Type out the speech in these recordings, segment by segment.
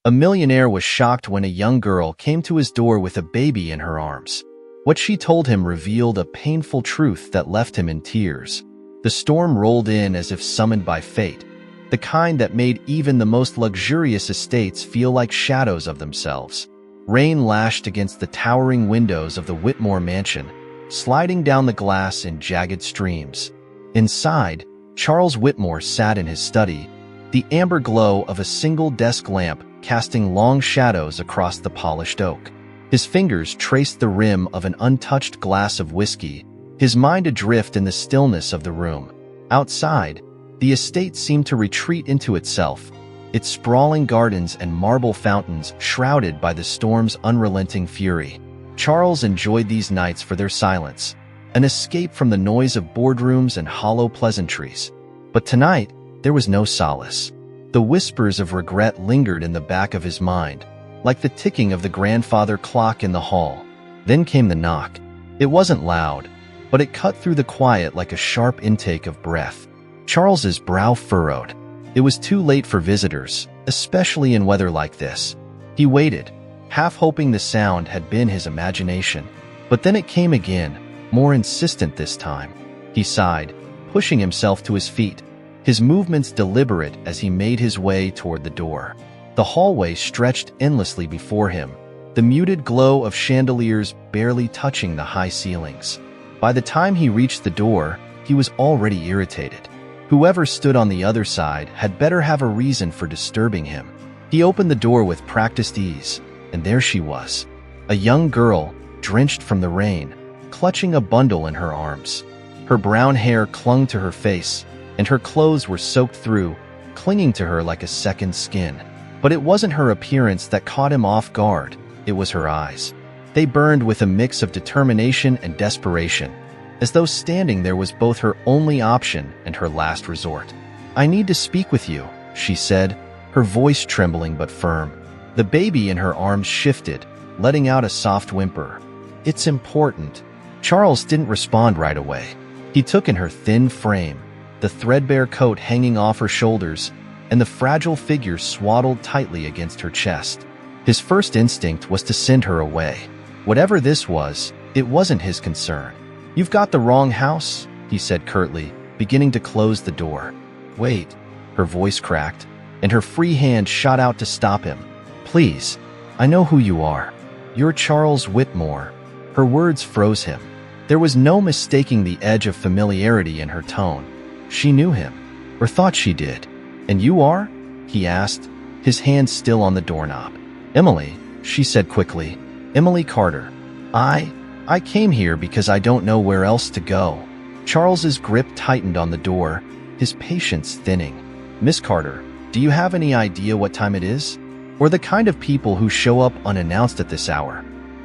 A millionaire was shocked when a young girl came to his door with a baby in her arms. What she told him revealed a painful truth that left him in tears. The storm rolled in as if summoned by fate, the kind that made even the most luxurious estates feel like shadows of themselves. Rain lashed against the towering windows of the Whitmore mansion, sliding down the glass in jagged streams. Inside, Charles Whitmore sat in his study, the amber glow of a single desk lamp casting long shadows across the polished oak. His fingers traced the rim of an untouched glass of whiskey, his mind adrift in the stillness of the room. Outside, the estate seemed to retreat into itself, its sprawling gardens and marble fountains shrouded by the storm's unrelenting fury. Charles enjoyed these nights for their silence, an escape from the noise of boardrooms and hollow pleasantries. But tonight, there was no solace. The whispers of regret lingered in the back of his mind, like the ticking of the grandfather clock in the hall. Then came the knock. It wasn't loud, but it cut through the quiet like a sharp intake of breath. Charles's brow furrowed. It was too late for visitors, especially in weather like this. He waited, half hoping the sound had been his imagination. But then it came again, more insistent this time. He sighed, pushing himself to his feet, his movements deliberate as he made his way toward the door. The hallway stretched endlessly before him, the muted glow of chandeliers barely touching the high ceilings. By the time he reached the door, he was already irritated. Whoever stood on the other side had better have a reason for disturbing him. He opened the door with practiced ease, and there she was, a young girl, drenched from the rain, clutching a bundle in her arms. Her brown hair clung to her face, and her clothes were soaked through, clinging to her like a second skin. But it wasn't her appearance that caught him off guard, it was her eyes. They burned with a mix of determination and desperation, as though standing there was both her only option and her last resort. "I need to speak with you," she said, her voice trembling but firm. The baby in her arms shifted, letting out a soft whimper. "It's important." Charles didn't respond right away. He took in her thin frame, the threadbare coat hanging off her shoulders, and the fragile figure swaddled tightly against her chest. His first instinct was to send her away. Whatever this was, it wasn't his concern. "You've got the wrong house," he said curtly, beginning to close the door. "Wait," her voice cracked, and her free hand shot out to stop him. "Please, I know who you are. You're Charles Whitmore." Her words froze him. There was no mistaking the edge of familiarity in her tone. She knew him, or thought she did. "And you are?" he asked, his hand still on the doorknob. "Emily," she said quickly. "Emily Carter. I came here because I don't know where else to go." Charles's grip tightened on the door, his patience thinning. "Miss Carter, do you have any idea what time it is? Or the kind of people who show up unannounced at this hour?"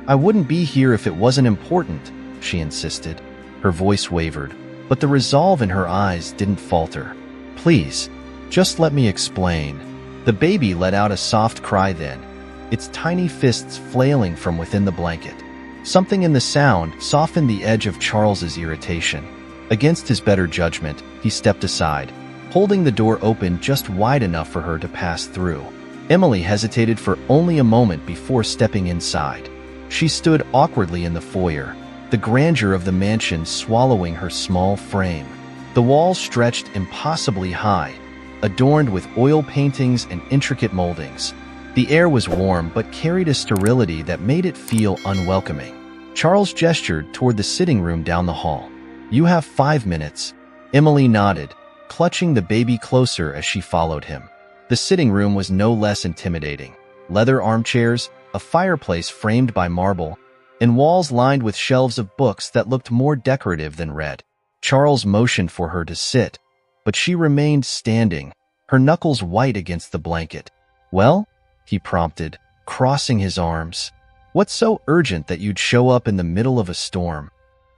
"I wouldn't be here if it wasn't important," she insisted. Her voice wavered, but the resolve in her eyes didn't falter. "Please, just let me explain." The baby let out a soft cry then, its tiny fists flailing from within the blanket. Something in the sound softened the edge of Charles's irritation. Against his better judgment, he stepped aside, holding the door open just wide enough for her to pass through. Emily hesitated for only a moment before stepping inside. She stood awkwardly in the foyer, the grandeur of the mansion swallowing her small frame. The walls stretched impossibly high, adorned with oil paintings and intricate moldings. The air was warm but carried a sterility that made it feel unwelcoming. Charles gestured toward the sitting room down the hall. "You have 5 minutes." Emily nodded, clutching the baby closer as she followed him. The sitting room was no less intimidating. Leather armchairs, a fireplace framed by marble, and walls lined with shelves of books that looked more decorative than read. Charles motioned for her to sit, but she remained standing, her knuckles white against the blanket. "Well?" he prompted, crossing his arms. "What's so urgent that you'd show up in the middle of a storm?"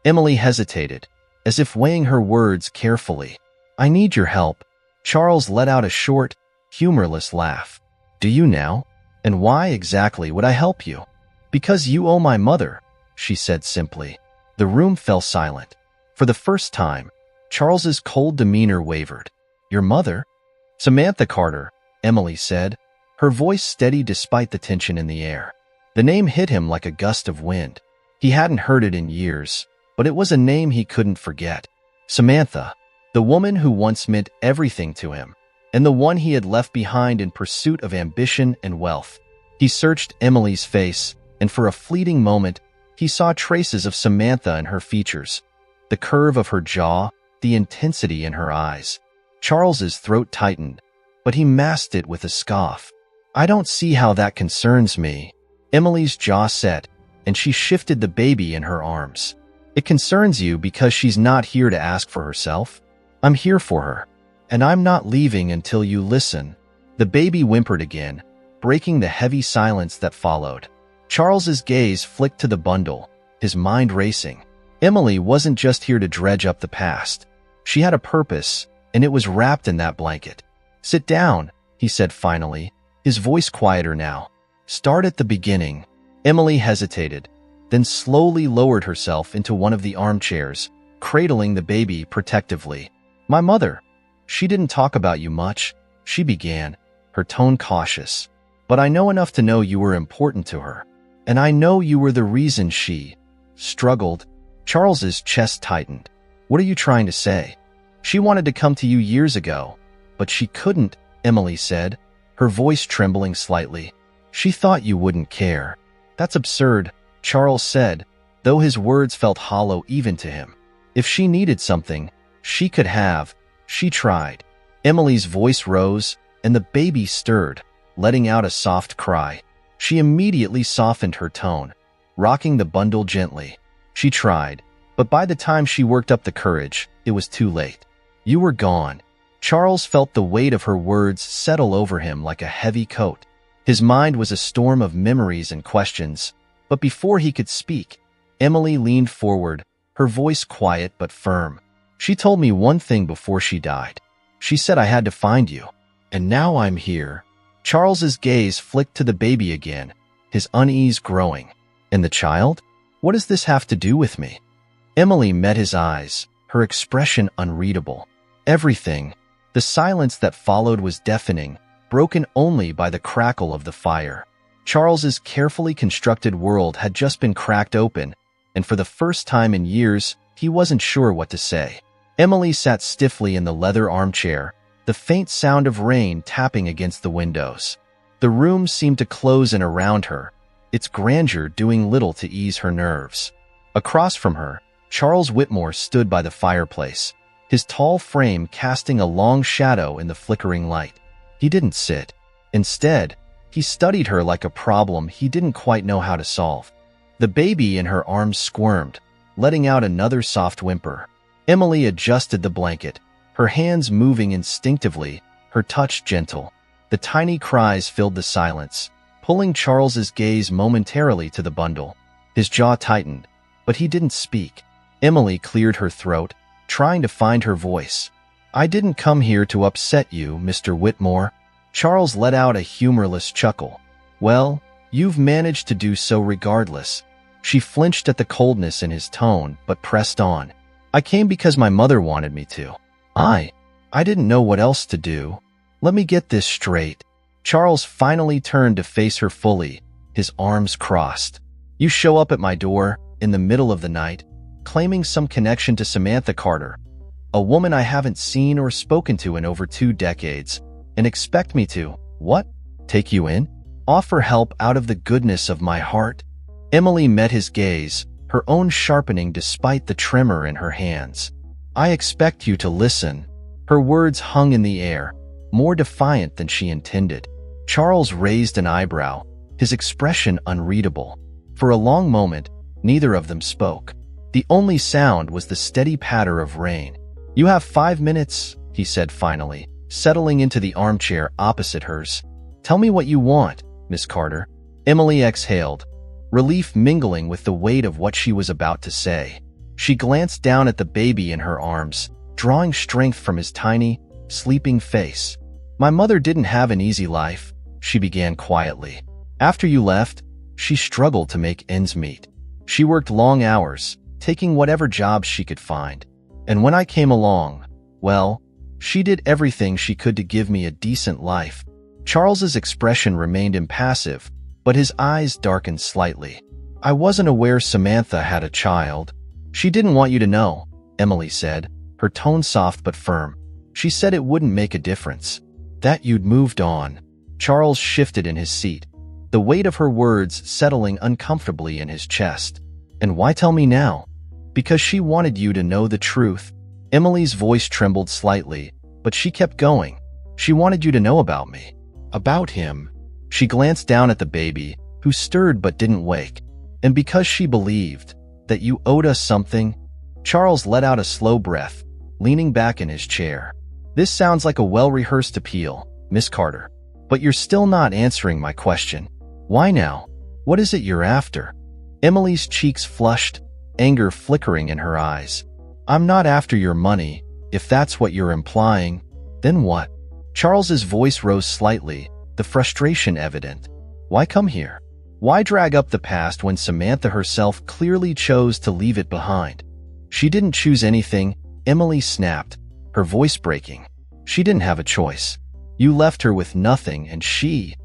Emily hesitated, as if weighing her words carefully. "I need your help." Charles let out a short, humorless laugh. "Do you now? And why exactly would I help you?" "Because you owe my mother," she said simply. The room fell silent. For the first time, Charles's cold demeanor wavered. "Your mother?" "Samantha Carter," Emily said, her voice steady despite the tension in the air. The name hit him like a gust of wind. He hadn't heard it in years, but it was a name he couldn't forget. Samantha, the woman who once meant everything to him, and the one he had left behind in pursuit of ambition and wealth. He searched Emily's face, and for a fleeting moment, he saw traces of Samantha in her features. The curve of her jaw, the intensity in her eyes. Charles's throat tightened, but he masked it with a scoff. "I don't see how that concerns me." Emily's jaw set, and she shifted the baby in her arms. "It concerns you because she's not here to ask for herself. I'm here for her, and I'm not leaving until you listen." The baby whimpered again, breaking the heavy silence that followed. Charles's gaze flicked to the bundle, his mind racing. Emily wasn't just here to dredge up the past. She had a purpose, and it was wrapped in that blanket. "Sit down," he said finally, his voice quieter now. "Start at the beginning." Emily hesitated, then slowly lowered herself into one of the armchairs, cradling the baby protectively. "My mother. She didn't talk about you much," she began, her tone cautious. "But I know enough to know you were important to her. And I know you were the reason she struggled." Charles's chest tightened. "What are you trying to say?" "She wanted to come to you years ago, but she couldn't," Emily said, her voice trembling slightly. "She thought you wouldn't care." "That's absurd," Charles said, though his words felt hollow even to him. "If she needed something, she could have. She tried." Emily's voice rose, and the baby stirred, letting out a soft cry. She immediately softened her tone, rocking the bundle gently. "She tried, but by the time she worked up the courage, it was too late. You were gone." Charles felt the weight of her words settle over him like a heavy coat. His mind was a storm of memories and questions, but before he could speak, Emily leaned forward, her voice quiet but firm. "She told me one thing before she died. She said I had to find you, and now I'm here." Charles's gaze flicked to the baby again, his unease growing. "And the child? What does this have to do with me?" Emily met his eyes, her expression unreadable. "Everything." The silence that followed was deafening, broken only by the crackle of the fire. Charles's carefully constructed world had just been cracked open, and for the first time in years, he wasn't sure what to say. Emily sat stiffly in the leather armchair, the faint sound of rain tapping against the windows. The room seemed to close in around her, its grandeur doing little to ease her nerves. Across from her, Charles Whitmore stood by the fireplace, his tall frame casting a long shadow in the flickering light. He didn't sit. Instead, he studied her like a problem he didn't quite know how to solve. The baby in her arms squirmed, letting out another soft whimper. Emily adjusted the blanket, her hands moving instinctively, her touch gentle. The tiny cries filled the silence, pulling Charles's gaze momentarily to the bundle. His jaw tightened, but he didn't speak. Emily cleared her throat, trying to find her voice. "I didn't come here to upset you, Mr. Whitmore." Charles let out a humorless chuckle. "Well, you've managed to do so regardless." She flinched at the coldness in his tone, but pressed on. "I came because my mother wanted me to. I didn't know what else to do. Let me get this straight." Charles finally turned to face her fully, his arms crossed. "You show up at my door, in the middle of the night, claiming some connection to Samantha Carter, a woman I haven't seen or spoken to in over 2 decades, and expect me to, what? Take you in? Offer help out of the goodness of my heart?" Emily met his gaze, her own sharpening despite the tremor in her hands. "I expect you to listen." Her words hung in the air, more defiant than she intended. Charles raised an eyebrow, his expression unreadable. For a long moment, neither of them spoke. The only sound was the steady patter of rain. "You have 5 minutes," he said finally, settling into the armchair opposite hers. "Tell me what you want, Miss Carter." Emily exhaled, relief mingling with the weight of what she was about to say. She glanced down at the baby in her arms, drawing strength from his tiny, sleeping face. "My mother didn't have an easy life," she began quietly. "After you left, she struggled to make ends meet. She worked long hours, taking whatever jobs she could find. And when I came along, well, she did everything she could to give me a decent life. Charles's expression remained impassive, but his eyes darkened slightly. I wasn't aware Samantha had a child. She didn't want you to know, Emily said, her tone soft but firm. She said it wouldn't make a difference. That you'd moved on. Charles shifted in his seat, the weight of her words settling uncomfortably in his chest. And why tell me now? Because she wanted you to know the truth. Emily's voice trembled slightly, but she kept going. She wanted you to know about me. About him. She glanced down at the baby, who stirred but didn't wake. And because she believed that you owed us something. Charles let out a slow breath, leaning back in his chair. This sounds like a well-rehearsed appeal, Miss Carter. But you're still not answering my question. Why now? What is it you're after? Emily's cheeks flushed, anger flickering in her eyes. I'm not after your money. If that's what you're implying, then what? Charles's voice rose slightly, the frustration evident. Why come here? Why drag up the past when Samantha herself clearly chose to leave it behind? She didn't choose anything, Emily snapped, her voice breaking. She didn't have a choice. You left her with nothing, and she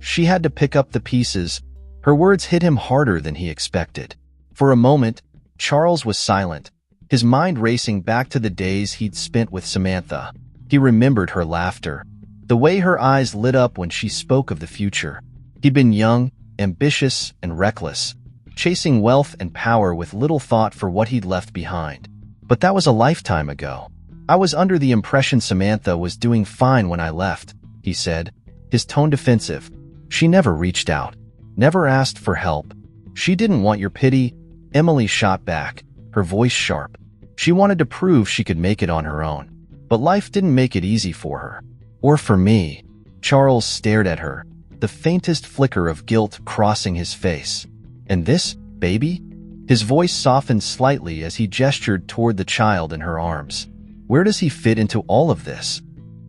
had to pick up the pieces. Her words hit him harder than he expected. For a moment, Charles was silent, his mind racing back to the days he'd spent with Samantha. He remembered her laughter, the way her eyes lit up when she spoke of the future. He'd been young, ambitious, and reckless, chasing wealth and power with little thought for what he'd left behind. But that was a lifetime ago. I was under the impression Samantha was doing fine when I left, he said, his tone defensive. She never reached out, never asked for help. She didn't want your pity, Emily shot back, her voice sharp. She wanted to prove she could make it on her own. But life didn't make it easy for her. Or for me. Charles stared at her, the faintest flicker of guilt crossing his face. And this, baby? His voice softened slightly as he gestured toward the child in her arms. Where does he fit into all of this?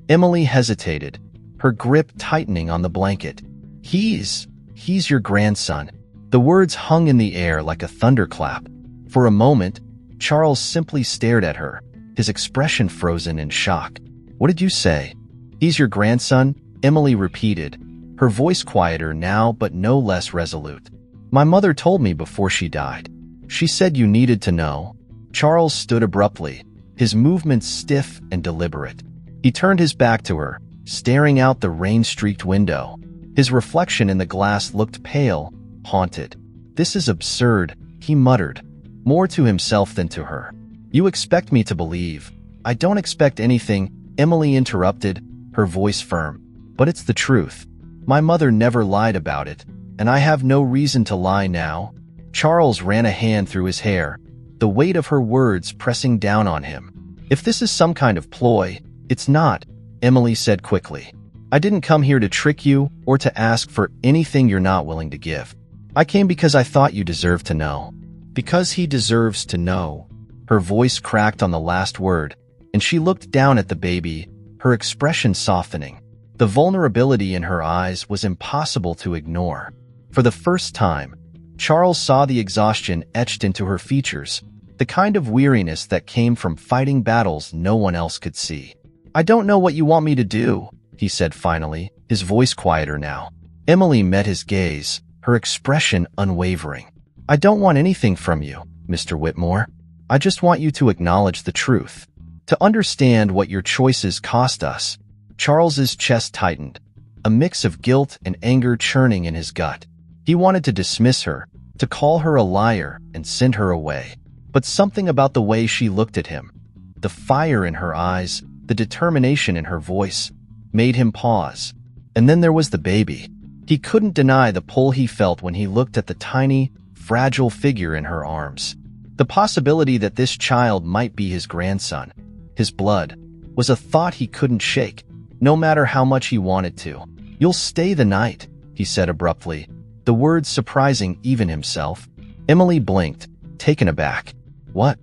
Emily hesitated, her grip tightening on the blanket. He's your grandson. The words hung in the air like a thunderclap. For a moment, Charles simply stared at her, his expression frozen in shock. What did you say? He's your grandson? Emily repeated, her voice quieter now but no less resolute. My mother told me before she died. She said you needed to know. Charles stood abruptly, his movements stiff and deliberate. He turned his back to her, staring out the rain-streaked window. His reflection in the glass looked pale, haunted. This is absurd, he muttered, more to himself than to her. You expect me to believe. I don't expect anything, Emily interrupted, her voice firm. But it's the truth. My mother never lied about it, and I have no reason to lie now. Charles ran a hand through his hair, the weight of her words pressing down on him. If this is some kind of ploy, it's not, Emily said quickly. I didn't come here to trick you or to ask for anything you're not willing to give. I came because I thought you deserved to know. Because he deserves to know. Her voice cracked on the last word, and she looked down at the baby, her expression softening. The vulnerability in her eyes was impossible to ignore. For the first time, Charles saw the exhaustion etched into her features, the kind of weariness that came from fighting battles no one else could see. I don't know what you want me to do, he said finally, his voice quieter now. Emily met his gaze, her expression unwavering. I don't want anything from you, Mr. Whitmore. I just want you to acknowledge the truth. To understand what your choices cost us. Charles's chest tightened, a mix of guilt and anger churning in his gut. He wanted to dismiss her, to call her a liar and send her away. But something about the way she looked at him, the fire in her eyes, the determination in her voice, made him pause. And then there was the baby. He couldn't deny the pull he felt when he looked at the tiny, fragile figure in her arms. The possibility that this child might be his grandson, his blood, was a thought he couldn't shake, no matter how much he wanted to. You'll stay the night, he said abruptly, the words surprising even himself. Emily blinked, taken aback. What?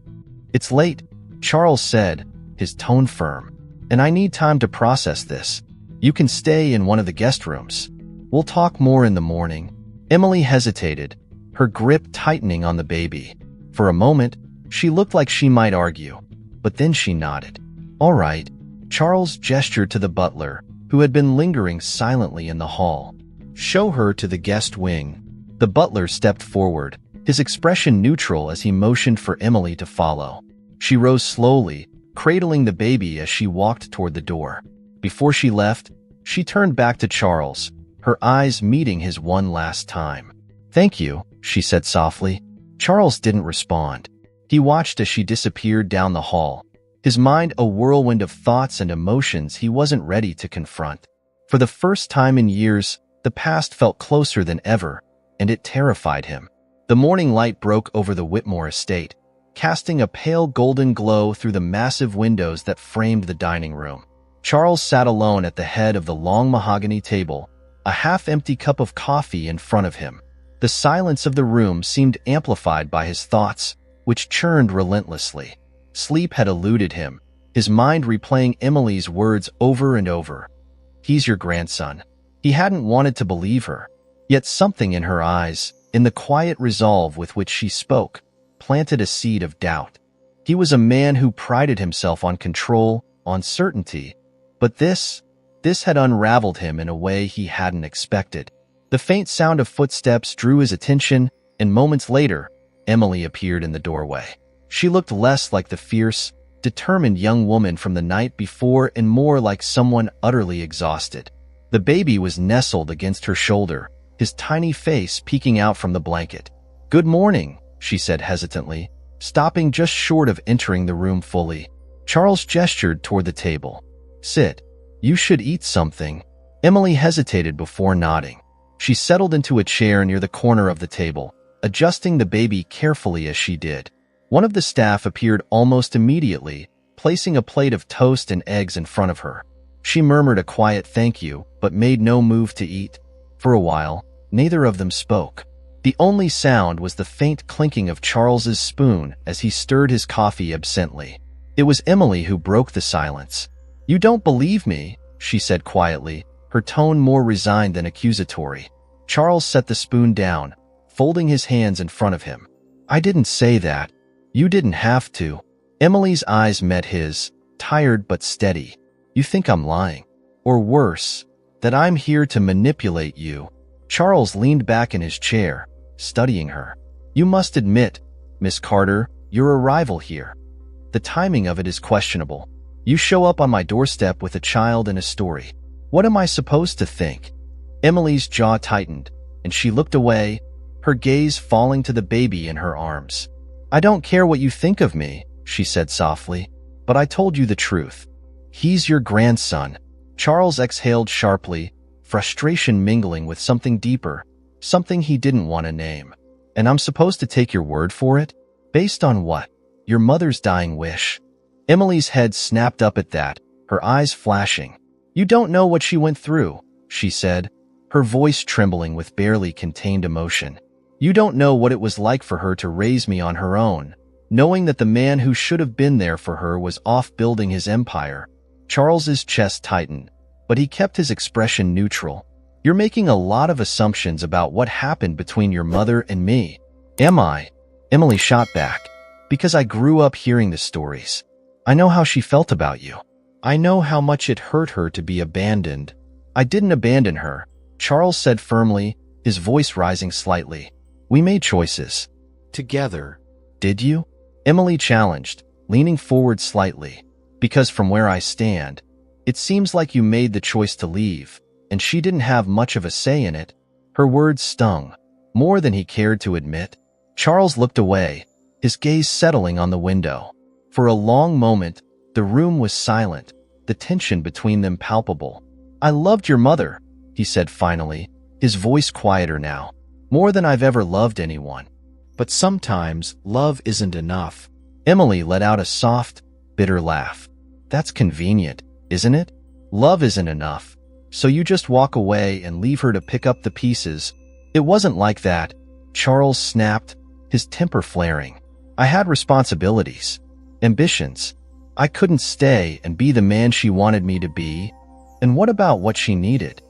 It's late, Charles said, his tone firm. And I need time to process this. You can stay in one of the guest rooms. We'll talk more in the morning. Emily hesitated, her grip tightening on the baby. For a moment, she looked like she might argue, but then she nodded. All right. Charles gestured to the butler, who had been lingering silently in the hall. "Show her to the guest wing." The butler stepped forward, his expression neutral as he motioned for Emily to follow. She rose slowly, cradling the baby as she walked toward the door. Before she left, she turned back to Charles, her eyes meeting his one last time. "Thank you," she said softly. Charles didn't respond. He watched as she disappeared down the hall, his mind a whirlwind of thoughts and emotions he wasn't ready to confront. For the first time in years, the past felt closer than ever, and it terrified him. The morning light broke over the Whitmore estate, casting a pale golden glow through the massive windows that framed the dining room. Charles sat alone at the head of the long mahogany table, a half-empty cup of coffee in front of him. The silence of the room seemed amplified by his thoughts, which churned relentlessly. Sleep had eluded him, his mind replaying Emily's words over and over. "He's your grandson." He hadn't wanted to believe her, yet something in her eyes, in the quiet resolve with which she spoke, planted a seed of doubt. He was a man who prided himself on control, on certainty, but this had unraveled him in a way he hadn't expected. The faint sound of footsteps drew his attention, and moments later, Emily appeared in the doorway. She looked less like the fierce, determined young woman from the night before and more like someone utterly exhausted. The baby was nestled against her shoulder, his tiny face peeking out from the blanket. "Good morning," she said hesitantly, stopping just short of entering the room fully. Charles gestured toward the table. "Sit. You should eat something." Emily hesitated before nodding. She settled into a chair near the corner of the table, adjusting the baby carefully as she did. One of the staff appeared almost immediately, placing a plate of toast and eggs in front of her. She murmured a quiet thank you, but made no move to eat. For a while, neither of them spoke. The only sound was the faint clinking of Charles's spoon as he stirred his coffee absently. It was Emily who broke the silence. "You don't believe me," she said quietly, her tone more resigned than accusatory. Charles set the spoon down, folding his hands in front of him. "I didn't say that. You didn't have to." Emily's eyes met his, tired but steady. "You think I'm lying? Or worse, that I'm here to manipulate you?" Charles leaned back in his chair, studying her. "You must admit, Miss Carter, your arrival here. The timing of it is questionable. You show up on my doorstep with a child and a story. What am I supposed to think?" Emily's jaw tightened, and she looked away, her gaze falling to the baby in her arms. "I don't care what you think of me," she said softly, "but I told you the truth. He's your grandson." Charles exhaled sharply, frustration mingling with something deeper, something he didn't want to name. "And I'm supposed to take your word for it? Based on what? Your mother's dying wish?" Emily's head snapped up at that, her eyes flashing. "You don't know what she went through," she said, her voice trembling with barely contained emotion. "You don't know what it was like for her to raise me on her own, knowing that the man who should have been there for her was off building his empire." Charles's chest tightened, but he kept his expression neutral. "You're making a lot of assumptions about what happened between your mother and me." "Am I?" Emily shot back. "Because I grew up hearing the stories. I know how she felt about you. I know how much it hurt her to be abandoned." "I didn't abandon her," Charles said firmly, his voice rising slightly. "We made choices. Together." "Did you?" Emily challenged, leaning forward slightly. "Because from where I stand, it seems like you made the choice to leave, and she didn't have much of a say in it." Her words stung, more than he cared to admit. Charles looked away, his gaze settling on the window. For a long moment, the room was silent, the tension between them palpable. "I loved your mother," he said finally, his voice quieter now. "More than I've ever loved anyone. But sometimes love isn't enough." Emily let out a soft, bitter laugh. "That's convenient, isn't it? Love isn't enough. So you just walk away and leave her to pick up the pieces." "It wasn't like that," Charles snapped, his temper flaring. "I had responsibilities, ambitions. I couldn't stay and be the man she wanted me to be. And what about what she needed?"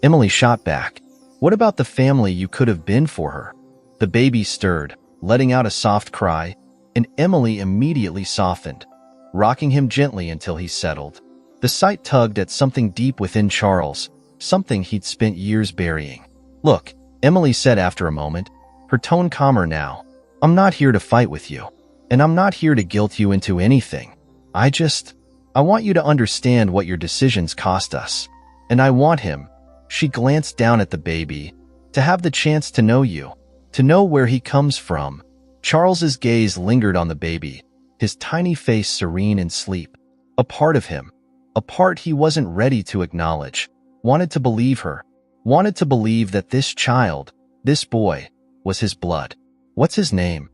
Emily shot back. "What about the family you could have been for her?" The baby stirred, letting out a soft cry, and Emily immediately softened, rocking him gently until he settled. The sight tugged at something deep within Charles, something he'd spent years burying. "Look," Emily said after a moment, her tone calmer now. "I'm not here to fight with you, and I'm not here to guilt you into anything. I want you to understand what your decisions cost us. And I want him," she glanced down at the baby, "to have the chance to know you, to know where he comes from." Charles's gaze lingered on the baby, his tiny face serene in sleep. A part of him, a part he wasn't ready to acknowledge, wanted to believe her, wanted to believe that this child, this boy, was his blood. "What's his name?"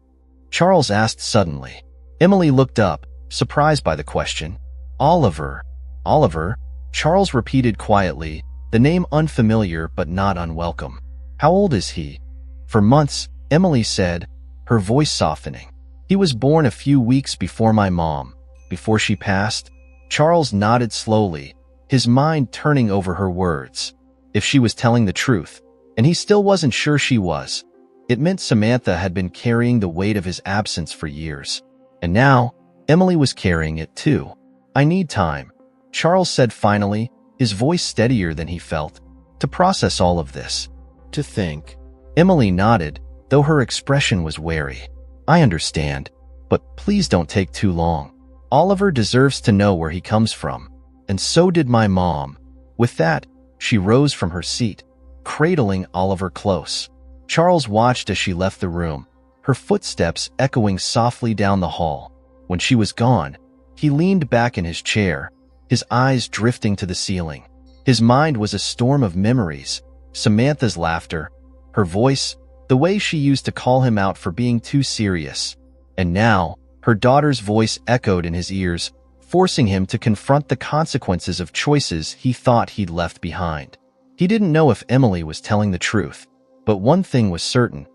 Charles asked suddenly. Emily looked up, surprised by the question. "Oliver." "Oliver?" Charles repeated quietly, the name unfamiliar but not unwelcome. "How old is he?" "For months," Emily said, her voice softening. "He was born a few weeks before my mom, before she passed." Charles nodded slowly, his mind turning over her words. If she was telling the truth, and he still wasn't sure she was, it meant Samantha had been carrying the weight of his absence for years. And now, Emily was carrying it too. "I need time," Charles said finally, his voice steadier than he felt, "to process all of this. To think." Emily nodded, though her expression was wary. "I understand, but please don't take too long. Oliver deserves to know where he comes from, and so did my mom." With that, she rose from her seat, cradling Oliver close. Charles watched as she left the room, her footsteps echoing softly down the hall. When she was gone, he leaned back in his chair, his eyes drifting to the ceiling. His mind was a storm of memories. Samantha's laughter, her voice, the way she used to call him out for being too serious. And now, her daughter's voice echoed in his ears, forcing him to confront the consequences of choices he thought he'd left behind. He didn't know if Emily was telling the truth, but one thing was certain.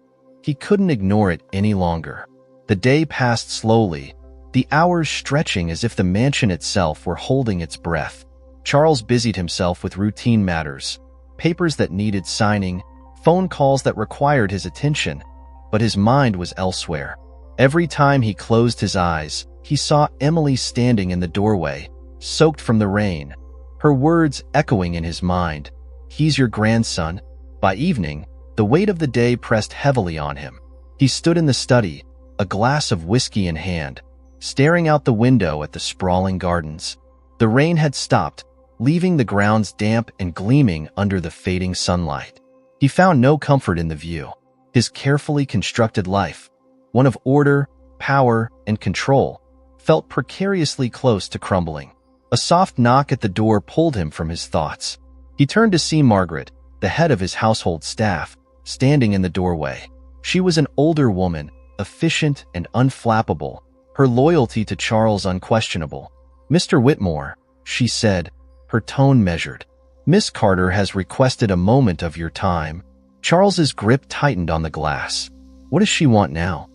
He couldn't ignore it any longer. The day passed slowly, the hours stretching as if the mansion itself were holding its breath. Charles busied himself with routine matters, papers that needed signing, phone calls that required his attention, but his mind was elsewhere. Every time he closed his eyes, he saw Emily standing in the doorway, soaked from the rain, her words echoing in his mind. "He's your grandson." By evening, the weight of the day pressed heavily on him. He stood in the study, a glass of whiskey in hand, staring out the window at the sprawling gardens. The rain had stopped, leaving the grounds damp and gleaming under the fading sunlight. He found no comfort in the view. His carefully constructed life, one of order, power, and control, felt precariously close to crumbling. A soft knock at the door pulled him from his thoughts. He turned to see Margaret, the head of his household staff, standing in the doorway. She was an older woman, efficient and unflappable, her loyalty to Charles unquestionable. "Mr. Whitmore," she said, her tone measured. "Miss Carter has requested a moment of your time." Charles's grip tightened on the glass. "What does she want now?"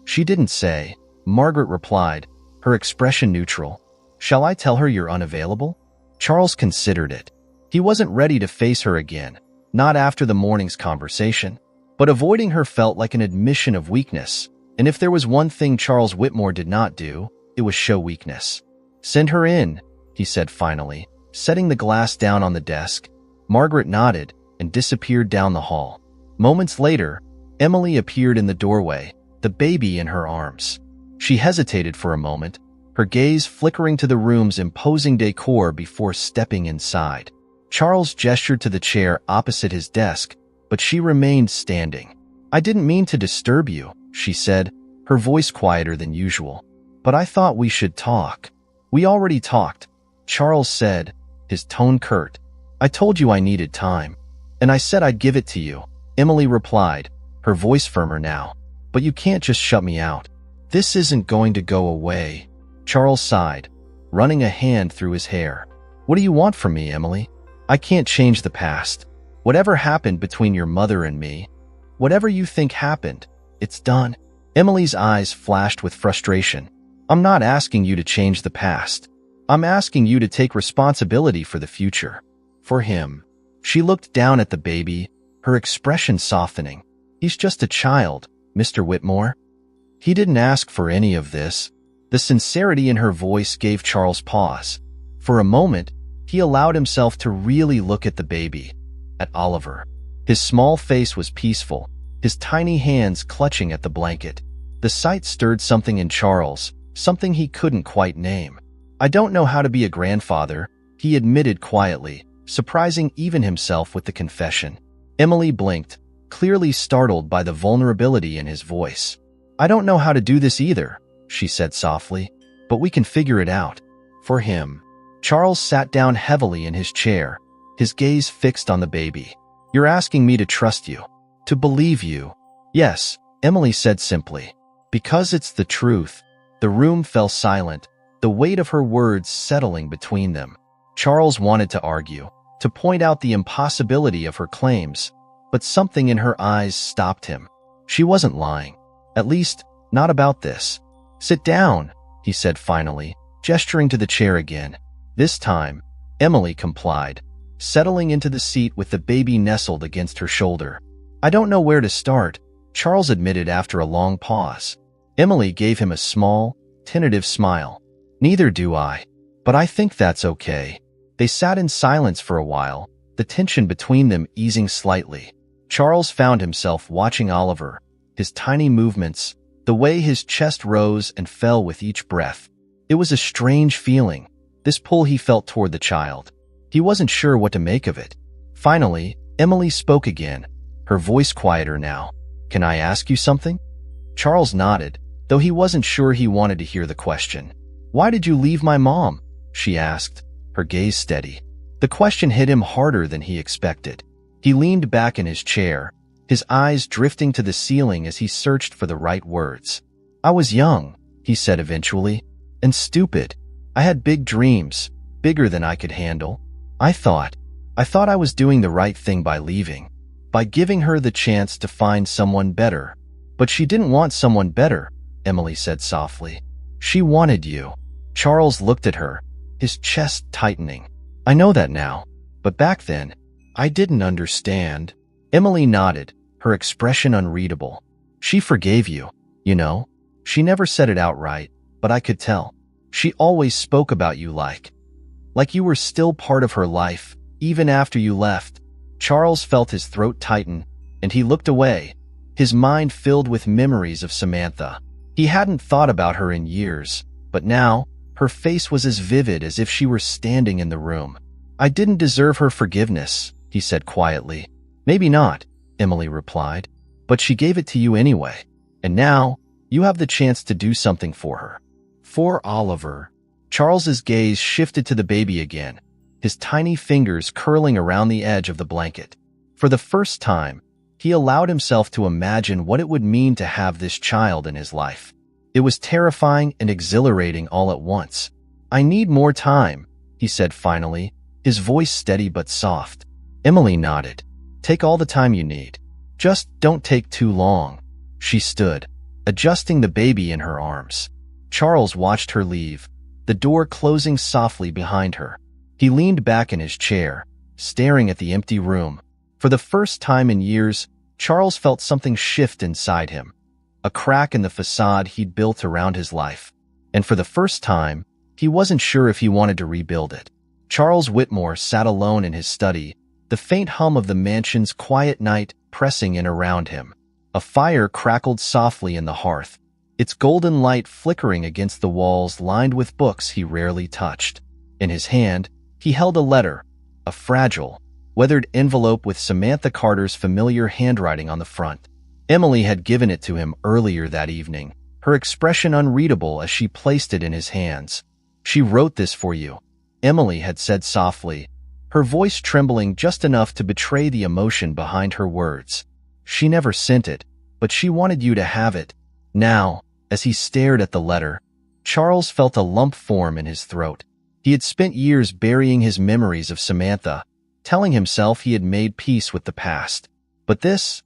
"She didn't say," Margaret replied, her expression neutral. "Shall I tell her you're unavailable?" Charles considered it. He wasn't ready to face her again, not after the morning's conversation. But avoiding her felt like an admission of weakness, and if there was one thing Charles Whitmore did not do, it was show weakness. "Send her in," he said finally, setting the glass down on the desk. Margaret nodded and disappeared down the hall. Moments later, Emily appeared in the doorway, the baby in her arms. She hesitated for a moment, her gaze flickering to the room's imposing decor before stepping inside. Charles gestured to the chair opposite his desk, but she remained standing. "I didn't mean to disturb you," she said, her voice quieter than usual. "But I thought we should talk." "We already talked," Charles said, his tone curt. "I told you I needed time, and I said I'd give it to you," Emily replied, her voice firmer now. "But you can't just shut me out. This isn't going to go away." Charles sighed, running a hand through his hair. "What do you want from me, Emily? I can't change the past. Whatever happened between your mother and me, whatever you think happened, it's done." Emily's eyes flashed with frustration. "I'm not asking you to change the past. I'm asking you to take responsibility for the future. For him." She looked down at the baby, her expression softening. "He's just a child, Mr. Whitmore. He didn't ask for any of this." The sincerity in her voice gave Charles pause. For a moment, he allowed himself to really look at the baby, at Oliver. His small face was peaceful, his tiny hands clutching at the blanket. The sight stirred something in Charles, something he couldn't quite name. "I don't know how to be a grandfather," he admitted quietly, surprising even himself with the confession. Emily blinked, clearly startled by the vulnerability in his voice. "I don't know how to do this either," she said softly, "but we can figure it out." For him. Charles sat down heavily in his chair, his gaze fixed on the baby. "You're asking me to trust you, to believe you." "Yes," Emily said simply. "Because it's the truth." The room fell silent, the weight of her words settling between them. Charles wanted to argue, to point out the impossibility of her claims, but something in her eyes stopped him. She wasn't lying. At least, not about this. "Sit down," he said finally, gesturing to the chair again. This time, Emily complied, settling into the seat with the baby nestled against her shoulder. "I don't know where to start," Charles admitted after a long pause. Emily gave him a small, tentative smile. "Neither do I. But I think that's okay." They sat in silence for a while, the tension between them easing slightly. Charles found himself watching Oliver, his tiny movements, the way his chest rose and fell with each breath. It was a strange feeling, this pull he felt toward the child. He wasn't sure what to make of it. Finally, Emily spoke again, her voice quieter now. "Can I ask you something?" Charles nodded, though he wasn't sure he wanted to hear the question. "Why did you leave my mom?" she asked, her gaze steady. The question hit him harder than he expected. He leaned back in his chair, his eyes drifting to the ceiling as he searched for the right words. "I was young," he said eventually, "and stupid. I had big dreams, bigger than I could handle. I thought I was doing the right thing by leaving, by giving her the chance to find someone better. But she didn't want someone better," Emily said softly. "She wanted you." Charles looked at her, his chest tightening. "I know that now, but back then, I didn't understand." Emily nodded, her expression unreadable. "She forgave you, you know. She never said it outright, but I could tell. She always spoke about you like you were still part of her life, even after you left." Charles felt his throat tighten, and he looked away, his mind filled with memories of Samantha. He hadn't thought about her in years, but now, her face was as vivid as if she were standing in the room. "I didn't deserve her forgiveness," he said quietly. "Maybe not," Emily replied, "but she gave it to you anyway. And now, you have the chance to do something for her." For Oliver. Charles's gaze shifted to the baby again, his tiny fingers curling around the edge of the blanket. For the first time, he allowed himself to imagine what it would mean to have this child in his life. It was terrifying and exhilarating all at once. "I need more time," he said finally, his voice steady but soft. Emily nodded. "Take all the time you need. Just don't take too long." She stood, adjusting the baby in her arms. Charles watched her leave, the door closing softly behind her. He leaned back in his chair, staring at the empty room. For the first time in years, Charles felt something shift inside him, a crack in the facade he'd built around his life. And for the first time, he wasn't sure if he wanted to rebuild it. Charles Whitmore sat alone in his study, the faint hum of the mansion's quiet night pressing in around him. A fire crackled softly in the hearth, its golden light flickering against the walls lined with books he rarely touched. In his hand, he held a letter, a fragile, weathered envelope with Samantha Carter's familiar handwriting on the front. Emily had given it to him earlier that evening, her expression unreadable as she placed it in his hands. "She wrote this for you," Emily had said softly, her voice trembling just enough to betray the emotion behind her words. "She never sent it, but she wanted you to have it." Now, as he stared at the letter, Charles felt a lump form in his throat. He had spent years burying his memories of Samantha, telling himself he had made peace with the past. But this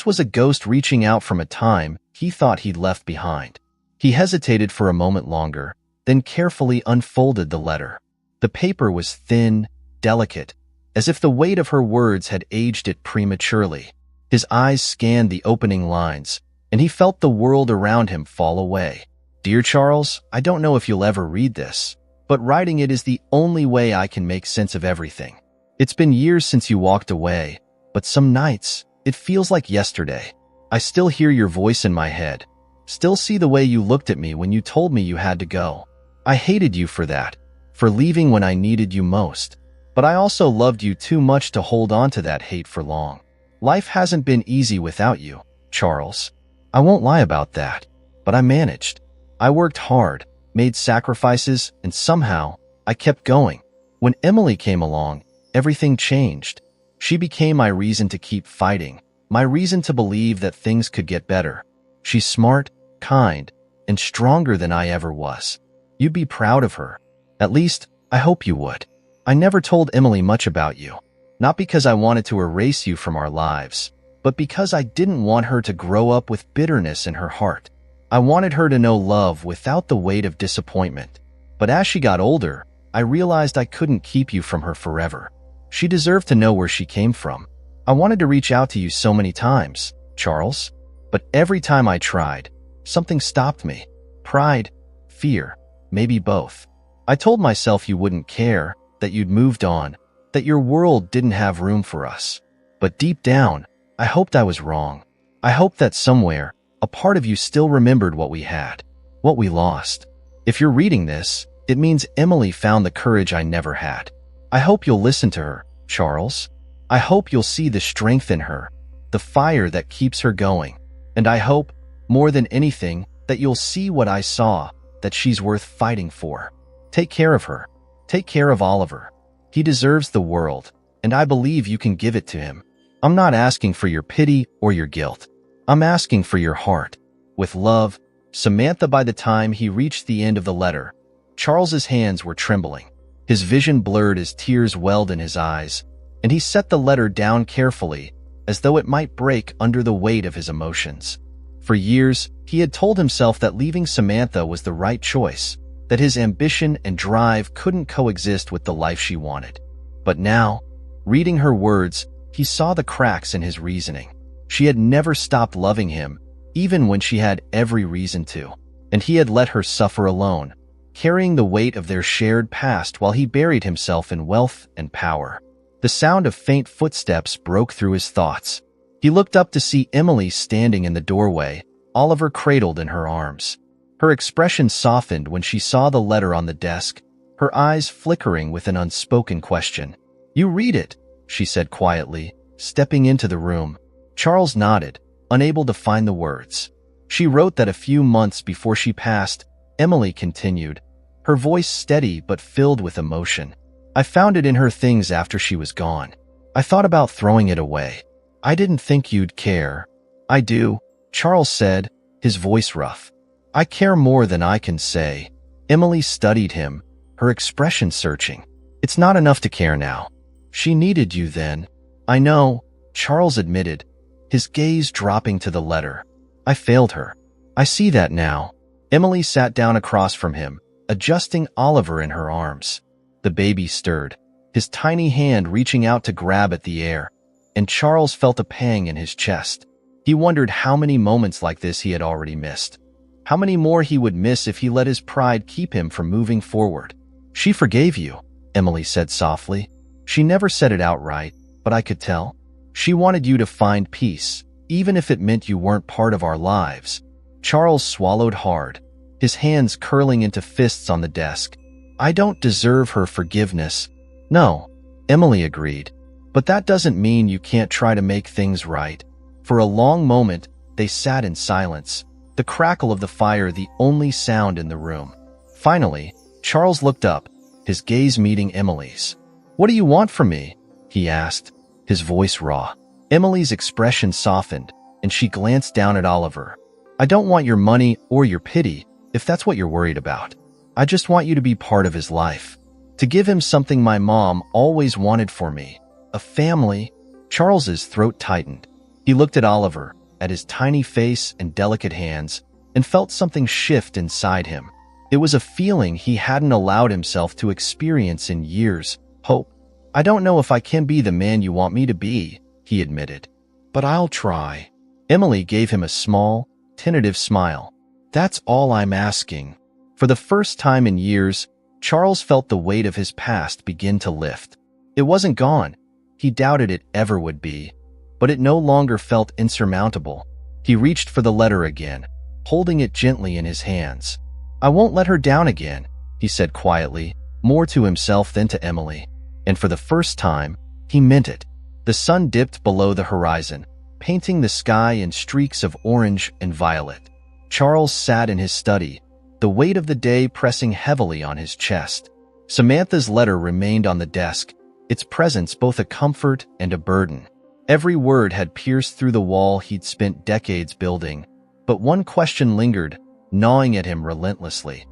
was a ghost reaching out from a time he thought he'd left behind. He hesitated for a moment longer, then carefully unfolded the letter. The paper was thin, delicate, as if the weight of her words had aged it prematurely. His eyes scanned the opening lines, and he felt the world around him fall away. "Dear Charles, I don't know if you'll ever read this, but writing it is the only way I can make sense of everything. It's been years since you walked away, but some nights, it feels like yesterday. I still hear your voice in my head, still see the way you looked at me when you told me you had to go. I hated you for that, for leaving when I needed you most. But I also loved you too much to hold on to that hate for long. Life hasn't been easy without you, Charles. I won't lie about that, but I managed. I worked hard, made sacrifices, and somehow, I kept going. When Emily came along, everything changed. She became my reason to keep fighting, my reason to believe that things could get better. She's smart, kind, and stronger than I ever was. You'd be proud of her. At least, I hope you would. I never told Emily much about you, not because I wanted to erase you from our lives, but because I didn't want her to grow up with bitterness in her heart. I wanted her to know love without the weight of disappointment. But as she got older, I realized I couldn't keep you from her forever. She deserved to know where she came from. I wanted to reach out to you so many times, Charles, but every time I tried, something stopped me. Pride, fear, maybe both. I told myself you wouldn't care, that you'd moved on, that your world didn't have room for us. But deep down, I hoped I was wrong. I hoped that somewhere, a part of you still remembered what we had, what we lost. If you're reading this, it means Emily found the courage I never had. I hope you'll listen to her, Charles. I hope you'll see the strength in her, the fire that keeps her going. And I hope, more than anything, that you'll see what I saw, that she's worth fighting for. Take care of her. Take care of Oliver. He deserves the world, and I believe you can give it to him. I'm not asking for your pity or your guilt. I'm asking for your heart. With love, Samantha. By the time he reached the end of the letter, Charles's hands were trembling. His vision blurred as tears welled in his eyes, and he set the letter down carefully, as though it might break under the weight of his emotions. For years, he had told himself that leaving Samantha was the right choice, that his ambition and drive couldn't coexist with the life she wanted. But now, reading her words, he saw the cracks in his reasoning. She had never stopped loving him, even when she had every reason to, and he had let her suffer alone, carrying the weight of their shared past while he buried himself in wealth and power. The sound of faint footsteps broke through his thoughts. He looked up to see Emily standing in the doorway, Oliver cradled in her arms. Her expression softened when she saw the letter on the desk, her eyes flickering with an unspoken question. "You read it," she said quietly, stepping into the room. Charles nodded, unable to find the words. She wrote that a few months before she passed, Emily continued, her voice steady but filled with emotion. "I found it in her things after she was gone. I thought about throwing it away. I didn't think you'd care." "I do," Charles said, his voice rough. "I care more than I can say." Emily studied him, her expression searching. "It's not enough to care now. She needed you then." "I know," Charles admitted, his gaze dropping to the letter. "I failed her. I see that now." Emily sat down across from him, adjusting Oliver in her arms. The baby stirred, his tiny hand reaching out to grab at the air, and Charles felt a pang in his chest. He wondered how many moments like this he had already missed. How many more he would miss if he let his pride keep him from moving forward. "She forgave you," Emily said softly. She never said it outright, but I could tell. She wanted you to find peace, even if it meant you weren't part of our lives. Charles swallowed hard, his hands curling into fists on the desk. "I don't deserve her forgiveness." "No," Emily agreed. "But that doesn't mean you can't try to make things right." For a long moment, they sat in silence, the crackle of the fire the only sound in the room. Finally, Charles looked up, his gaze meeting Emily's. "What do you want from me?" he asked, his voice raw. Emily's expression softened, and she glanced down at Oliver. "I don't want your money or your pity, if that's what you're worried about. I just want you to be part of his life. To give him something my mom always wanted for me. A family." Charles's throat tightened. He looked at Oliver, at his tiny face and delicate hands, and felt something shift inside him. It was a feeling he hadn't allowed himself to experience in years. Hope. "I don't know if I can be the man you want me to be," he admitted. "But I'll try." Emily gave him a small, tentative smile. "That's all I'm asking." For the first time in years, Charles felt the weight of his past begin to lift. It wasn't gone. He doubted it ever would be, but it no longer felt insurmountable. He reached for the letter again, holding it gently in his hands. "I won't let her down again," he said quietly, more to himself than to Emily. And for the first time, he meant it. The sun dipped below the horizon, painting the sky in streaks of orange and violet. Charles sat in his study, the weight of the day pressing heavily on his chest. Samantha's letter remained on the desk, its presence both a comfort and a burden. Every word had pierced through the wall he'd spent decades building, but one question lingered, gnawing at him relentlessly.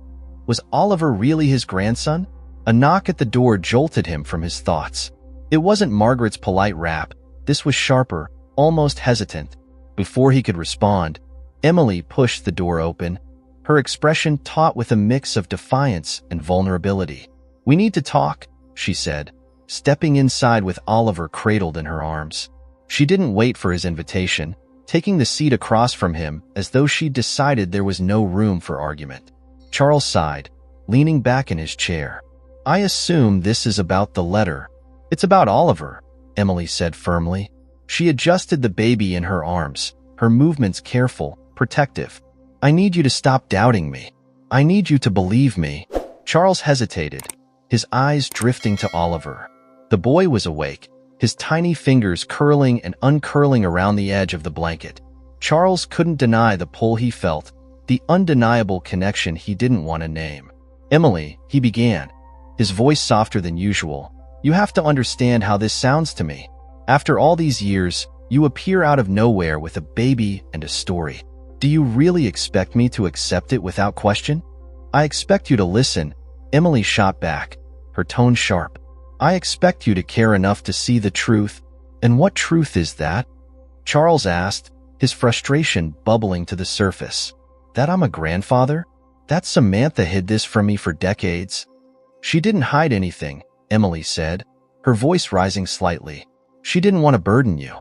Was Oliver really his grandson? A knock at the door jolted him from his thoughts. It wasn't Margaret's polite rap. This was sharper, almost hesitant. Before he could respond, Emily pushed the door open, her expression taut with a mix of defiance and vulnerability. "We need to talk," she said, stepping inside with Oliver cradled in her arms. She didn't wait for his invitation, taking the seat across from him as though she'd decided there was no room for argument. Charles sighed, leaning back in his chair. "I assume this is about the letter." "It's about Oliver," Emily said firmly. She adjusted the baby in her arms, her movements careful, protective. "I need you to stop doubting me. I need you to believe me." Charles hesitated, his eyes drifting to Oliver. The boy was awake, his tiny fingers curling and uncurling around the edge of the blanket. Charles couldn't deny the pull he felt, the undeniable connection he didn't want to name. "Emily," he began, his voice softer than usual, "you have to understand how this sounds to me. After all these years, you appear out of nowhere with a baby and a story. Do you really expect me to accept it without question?" "I expect you to listen," Emily shot back, her tone sharp. "I expect you to care enough to see the truth." "And what truth is that?" Charles asked, his frustration bubbling to the surface. "That I'm a grandfather? That Samantha hid this from me for decades?" "She didn't hide anything," Emily said, her voice rising slightly. "She didn't want to burden you.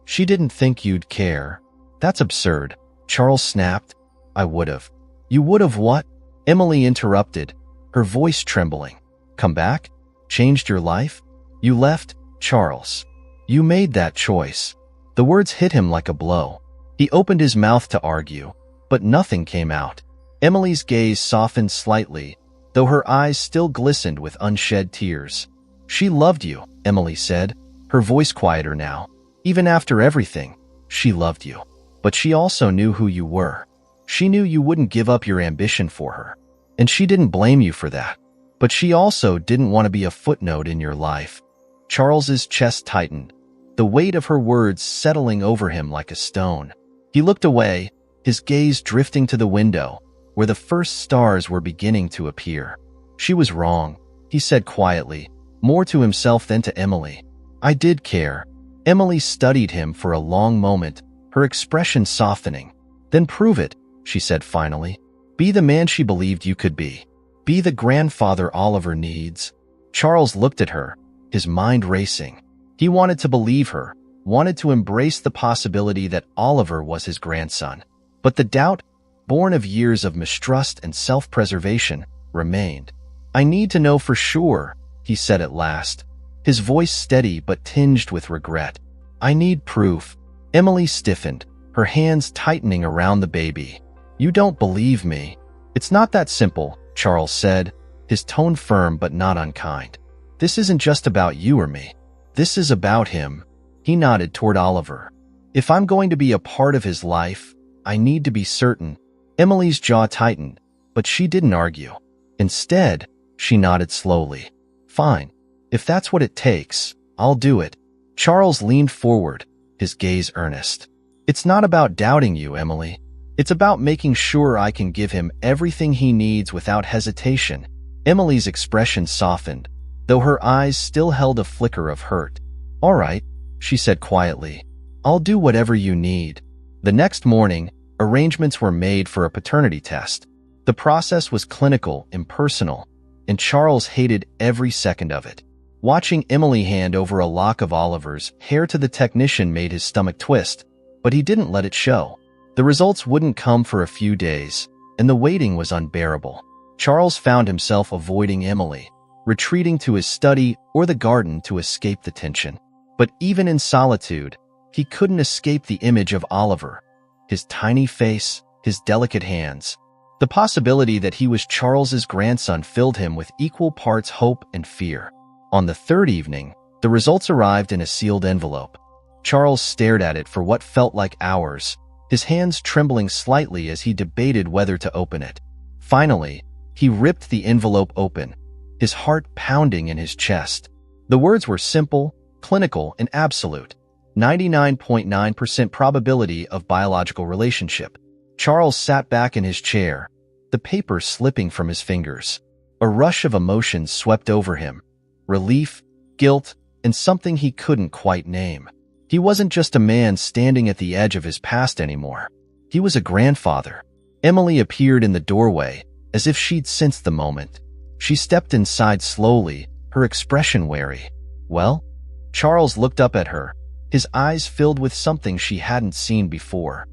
She didn't think you'd care." "That's absurd," Charles snapped. "I would've." "You would've what?" Emily interrupted, her voice trembling. "Come back? Changed your life? You left, Charles. You made that choice." The words hit him like a blow. He opened his mouth to argue, but nothing came out. Emily's gaze softened slightly, though her eyes still glistened with unshed tears. "She loved you," Emily said, her voice quieter now. "Even after everything, she loved you. But she also knew who you were. She knew you wouldn't give up your ambition for her. And she didn't blame you for that. But she also didn't want to be a footnote in your life." Charles's chest tightened, the weight of her words settling over him like a stone. He looked away, his gaze drifting to the window, where the first stars were beginning to appear. "She was wrong," he said quietly, more to himself than to Emily. "I did care." Emily studied him for a long moment, her expression softening. "Then prove it," she said finally. "Be the man she believed you could be. Be the grandfather Oliver needs." Charles looked at her, his mind racing. He wanted to believe her, wanted to embrace the possibility that Oliver was his grandson. But the doubt, born of years of mistrust and self-preservation, remained. "I need to know for sure," he said at last, his voice steady but tinged with regret. "I need proof." Emily stiffened, her hands tightening around the baby. "You don't believe me." "It's not that simple," Charles said, his tone firm but not unkind. "This isn't just about you or me. This is about him." He nodded toward Oliver. "If I'm going to be a part of his life, I need to be certain." Emily's jaw tightened, but she didn't argue. Instead, she nodded slowly. "Fine. If that's what it takes, I'll do it." Charles leaned forward, his gaze earnest. "It's not about doubting you, Emily. It's about making sure I can give him everything he needs without hesitation." Emily's expression softened, though her eyes still held a flicker of hurt. "All right," she said quietly. "I'll do whatever you need." The next morning, arrangements were made for a paternity test. The process was clinical, impersonal, and Charles hated every second of it. Watching Emily hand over a lock of Oliver's hair to the technician made his stomach twist, but he didn't let it show. The results wouldn't come for a few days, and the waiting was unbearable. Charles found himself avoiding Emily, retreating to his study or the garden to escape the tension. But even in solitude, he couldn't escape the image of Oliver, his tiny face, his delicate hands. The possibility that he was Charles's grandson filled him with equal parts hope and fear. On the third evening, the results arrived in a sealed envelope. Charles stared at it for what felt like hours, his hands trembling slightly as he debated whether to open it. Finally, he ripped the envelope open, his heart pounding in his chest. The words were simple, clinical, and absolute. 99.9% probability of biological relationship. Charles sat back in his chair, the paper slipping from his fingers. A rush of emotions swept over him. Relief, guilt, and something he couldn't quite name. He wasn't just a man standing at the edge of his past anymore. He was a grandfather. Emily appeared in the doorway, as if she'd sensed the moment. She stepped inside slowly, her expression wary. "Well?" Charles looked up at her, his eyes filled with something she hadn't seen before.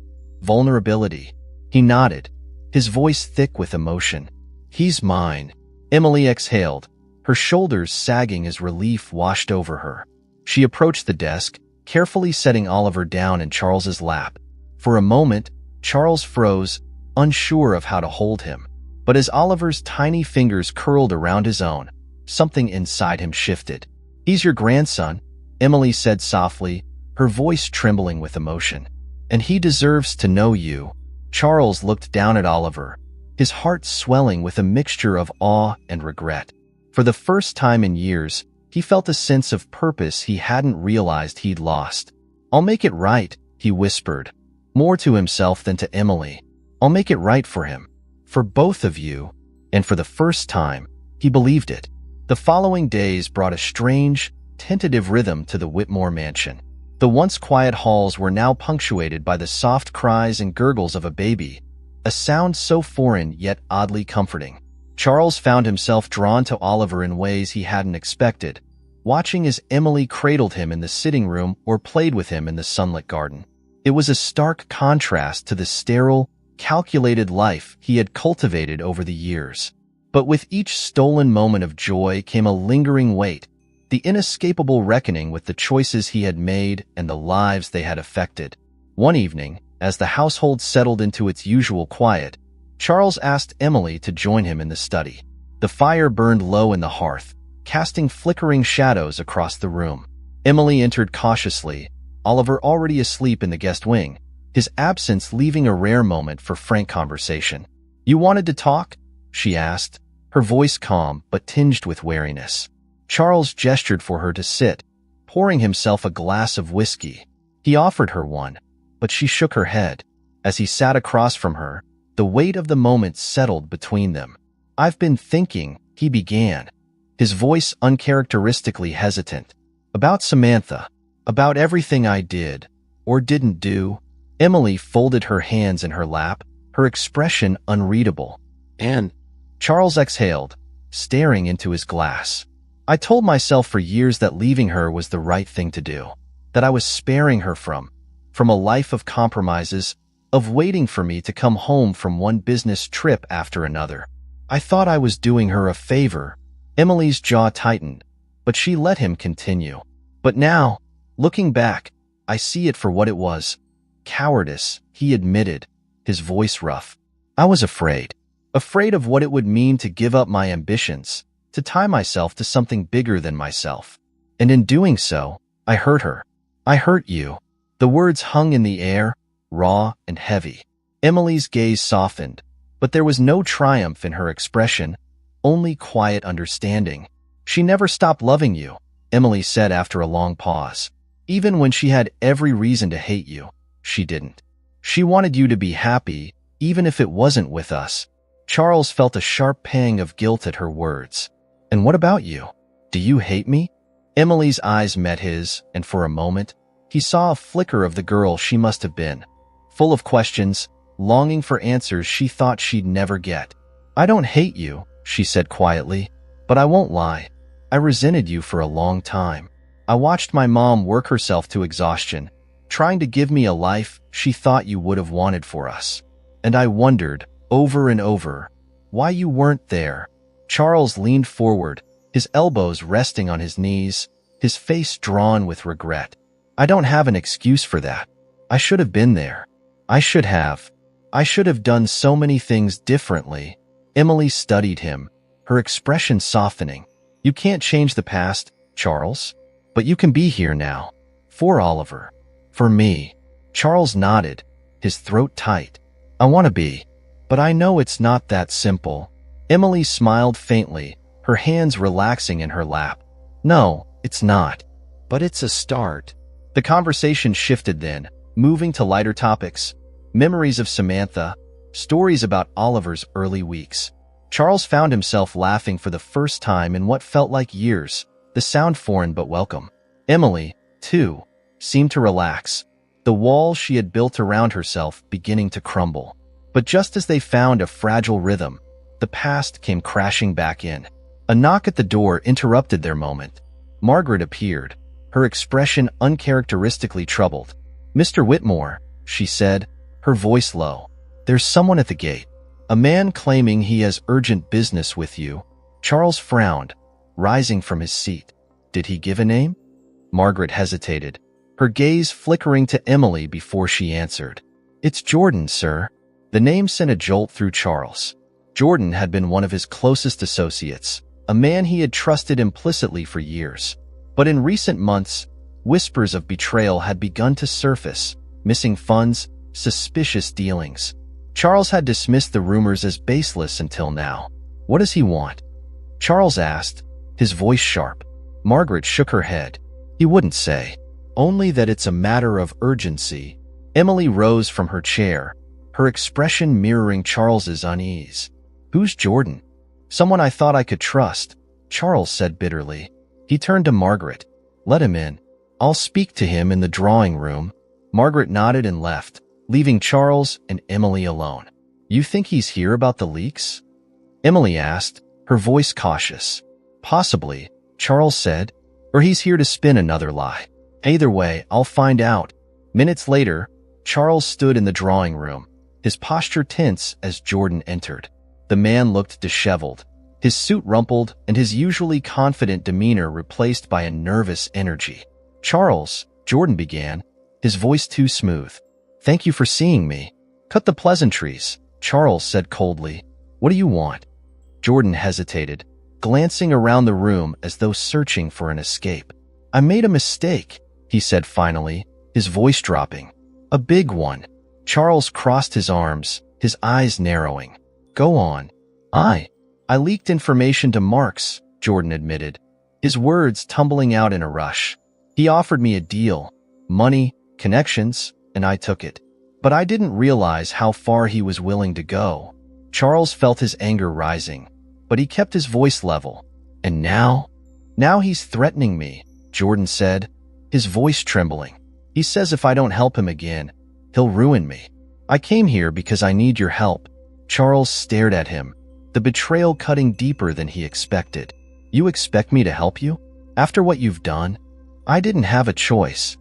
Vulnerability. He nodded, his voice thick with emotion. "He's mine." Emily exhaled, her shoulders sagging as relief washed over her. She approached the desk, carefully setting Oliver down in Charles's lap. For a moment, Charles froze, unsure of how to hold him. But as Oliver's tiny fingers curled around his own, something inside him shifted. "He's your grandson," Emily said softly, her voice trembling with emotion. "And he deserves to know you." Charles looked down at Oliver, his heart swelling with a mixture of awe and regret. For the first time in years, he felt a sense of purpose he hadn't realized he'd lost. "I'll make it right," he whispered, more to himself than to Emily. "I'll make it right for him. For both of you." And for the first time, he believed it. The following days brought a strange, tentative rhythm to the Whitmore mansion. The once quiet halls were now punctuated by the soft cries and gurgles of a baby, a sound so foreign yet oddly comforting. Charles found himself drawn to Oliver in ways he hadn't expected, watching as Emily cradled him in the sitting room or played with him in the sunlit garden. It was a stark contrast to the sterile, calculated life he had cultivated over the years. But with each stolen moment of joy came a lingering weight, the inescapable reckoning with the choices he had made and the lives they had affected. One evening, as the household settled into its usual quiet, Charles asked Emily to join him in the study. The fire burned low in the hearth, casting flickering shadows across the room. Emily entered cautiously, Oliver already asleep in the guest wing, his absence leaving a rare moment for frank conversation. "You wanted to talk?" she asked, her voice calm but tinged with wariness. Charles gestured for her to sit, pouring himself a glass of whiskey. He offered her one, but she shook her head. As he sat across from her, the weight of the moment settled between them. "I've been thinking," he began, his voice uncharacteristically hesitant. "About Samantha. About everything I did, or didn't do." Emily folded her hands in her lap, her expression unreadable. "And," Charles exhaled, staring into his glass. "I told myself for years that leaving her was the right thing to do, that I was sparing her from a life of compromises, of waiting for me to come home from one business trip after another. I thought I was doing her a favor." Emily's jaw tightened, but she let him continue. "But now, looking back, I see it for what it was. Cowardice," he admitted, his voice rough. "I was afraid. Afraid of what it would mean to give up my ambitions, to tie myself to something bigger than myself. And in doing so, I hurt her. I hurt you." The words hung in the air, raw and heavy. Emily's gaze softened, but there was no triumph in her expression, only quiet understanding. "She never stopped loving you," Emily said after a long pause. "Even when she had every reason to hate you, she didn't. She wanted you to be happy, even if it wasn't with us." Charles felt a sharp pang of guilt at her words. "And what about you? Do you hate me?" Emily's eyes met his, and for a moment, he saw a flicker of the girl she must have been, full of questions, longing for answers she thought she'd never get. "I don't hate you," she said quietly, "but I won't lie. I resented you for a long time. I watched my mom work herself to exhaustion, trying to give me a life she thought you would have wanted for us. And I wondered, over and over, Why you weren't there. Charles leaned forward, his elbows resting on his knees, his face drawn with regret. I don't have an excuse for that. I should have been there. I should have done so many things differently. Emily studied him, her expression softening. You can't change the past, Charles, but you can be here now. For Oliver. For me. Charles nodded, his throat tight. I want to be, but I know it's not that simple. Emily smiled faintly, her hands relaxing in her lap. No, it's not. But it's a start. The conversation shifted then, moving to lighter topics. Memories of Samantha, stories about Oliver's early weeks. Charles found himself laughing for the first time in what felt like years, the sound foreign but welcome. Emily, too, seemed to relax, the walls she had built around herself beginning to crumble. But just as they found a fragile rhythm, the past came crashing back in. A knock at the door interrupted their moment. Margaret appeared, her expression uncharacteristically troubled. Mr. Whitmore, she said, her voice low. There's someone at the gate. A man claiming he has urgent business with you. Charles frowned, rising from his seat. Did he give a name? Margaret hesitated, her gaze flickering to Emily before she answered. It's Jordan, sir. The name sent a jolt through Charles. Jordan had been one of his closest associates, a man he had trusted implicitly for years. But in recent months, whispers of betrayal had begun to surface, missing funds, suspicious dealings. Charles had dismissed the rumors as baseless until now. What does he want? Charles asked, his voice sharp. Margaret shook her head. He wouldn't say. Only that it's a matter of urgency. Emily rose from her chair, her expression mirroring Charles's unease. Who's Jordan? Someone I thought I could trust, Charles said bitterly. He turned to Margaret. Let him in. I'll speak to him in the drawing room. Margaret nodded and left, leaving Charles and Emily alone. You think he's here about the leaks? Emily asked, her voice cautious. Possibly, Charles said, or he's here to spin another lie. Either way, I'll find out. Minutes later, Charles stood in the drawing room, his posture tense as Jordan entered. The man looked disheveled, his suit rumpled and his usually confident demeanor replaced by a nervous energy. Charles, Jordan began, his voice too smooth. Thank you for seeing me. Cut the pleasantries, Charles said coldly. What do you want? Jordan hesitated, glancing around the room as though searching for an escape. I made a mistake, he said finally, his voice dropping. A big one. Charles crossed his arms, his eyes narrowing. Go on. I leaked information to Marks, Jordan admitted, his words tumbling out in a rush. He offered me a deal, money, connections, and I took it. But I didn't realize how far he was willing to go. Charles felt his anger rising, but he kept his voice level. And now? Now he's threatening me, Jordan said, his voice trembling. He says if I don't help him again, he'll ruin me. I came here because I need your help. Charles stared at him, the betrayal cutting deeper than he expected. You expect me to help you? After what you've done? I didn't have a choice.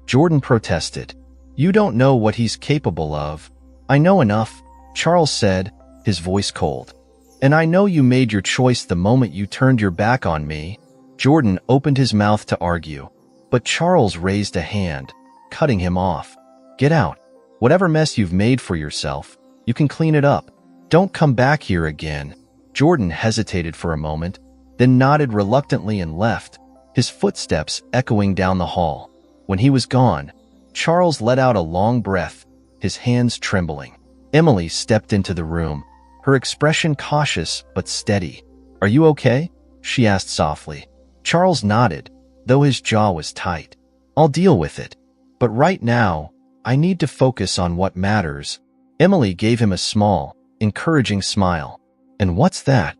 Jordan protested. You don't know what he's capable of. I know enough, Charles said, his voice cold. And I know you made your choice the moment you turned your back on me. Jordan opened his mouth to argue, but Charles raised a hand, cutting him off. Get out. Whatever mess you've made for yourself, you can clean it up. Don't come back here again. Jordan hesitated for a moment, then nodded reluctantly and left, his footsteps echoing down the hall. When he was gone, Charles let out a long breath, his hands trembling. Emily stepped into the room, her expression cautious but steady. Are you okay? She asked softly. Charles nodded, though his jaw was tight. I'll deal with it. But right now, I need to focus on what matters. Emily gave him a small, encouraging smile. And what's that?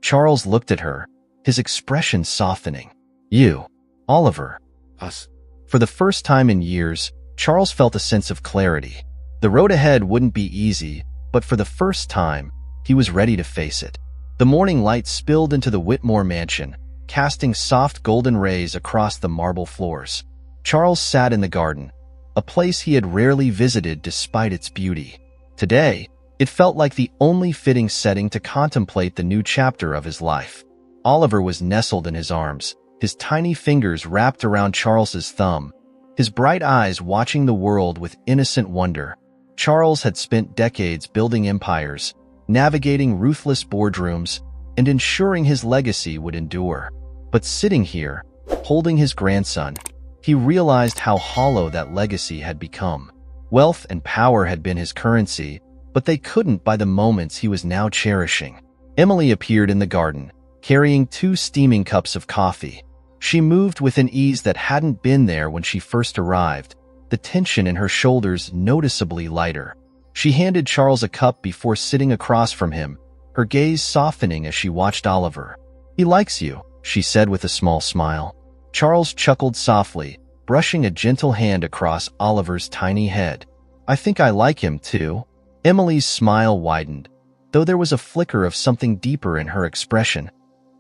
Charles looked at her, his expression softening. You, Oliver, us. For the first time in years, Charles felt a sense of clarity. The road ahead wouldn't be easy, but for the first time, he was ready to face it. The morning light spilled into the Whitmore mansion, casting soft golden rays across the marble floors. Charles sat in the garden, a place he had rarely visited despite its beauty. Today, It felt like the only fitting setting to contemplate the new chapter of his life. Oliver was nestled in his arms, his tiny fingers wrapped around Charles's thumb, his bright eyes watching the world with innocent wonder. Charles had spent decades building empires, navigating ruthless boardrooms, and ensuring his legacy would endure. But sitting here, holding his grandson, he realized how hollow that legacy had become. Wealth and power had been his currency, but they couldn't buy the moments he was now cherishing. Emily appeared in the garden, carrying 2 steaming cups of coffee. She moved with an ease that hadn't been there when she first arrived, the tension in her shoulders noticeably lighter. She handed Charles a cup before sitting across from him, her gaze softening as she watched Oliver. "He likes you," she said with a small smile. Charles chuckled softly, brushing a gentle hand across Oliver's tiny head. "I think I like him too." Emily's smile widened, though there was a flicker of something deeper in her expression.